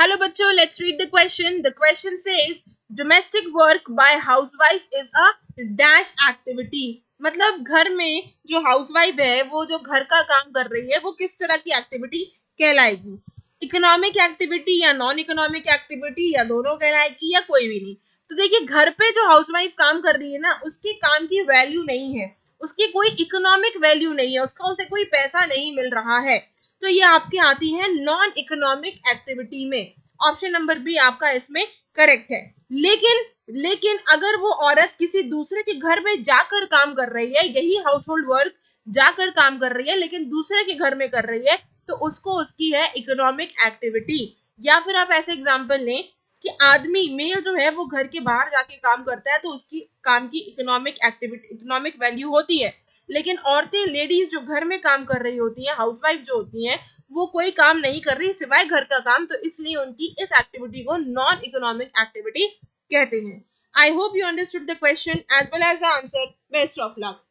Hello बच्चों, let's read the question. The question says domestic work by housewife is a dash activity. मतलब घर में जो housewife है वो जो घर का काम कर रही है वो किस तरह की एक्टिविटी कहलाएगी. इकोनॉमिक एक्टिविटी या नॉन इकोनॉमिक एक्टिविटी या दोनों कहलाएगी या कोई भी नहीं. तो देखिए, घर पे जो हाउसवाइफ काम कर रही है ना, उसके काम की वैल्यू नहीं है, उसकी कोई इकोनॉमिक वैल्यू नहीं है, उसका उसे कोई पैसा नहीं मिल रहा है. तो ये आपकी आती है नॉन इकोनॉमिक एक्टिविटी में. ऑप्शन नंबर बी आपका इसमें करेक्ट है. लेकिन लेकिन अगर वो औरत किसी दूसरे के घर में जाकर काम कर रही है, यही हाउस होल्ड वर्क जाकर काम कर रही है लेकिन दूसरे के घर में कर रही है, तो उसको उसकी है इकोनॉमिक एक्टिविटी. या फिर आप ऐसे एग्जांपल लें कि आदमी मेल जो है वो घर के बाहर जाके काम करता है, तो उसकी काम की इकोनॉमिक एक्टिविटी, इकोनॉमिक वैल्यू होती है. लेकिन औरतें, लेडीज जो घर में काम कर रही होती हैं, हाउसवाइफ जो होती हैं, वो कोई काम नहीं कर रही सिवाय घर का काम, तो इसलिए उनकी इस एक्टिविटी को नॉन इकोनॉमिक एक्टिविटी कहते हैं. I hope you understood the question as well as the answer. Best of luck.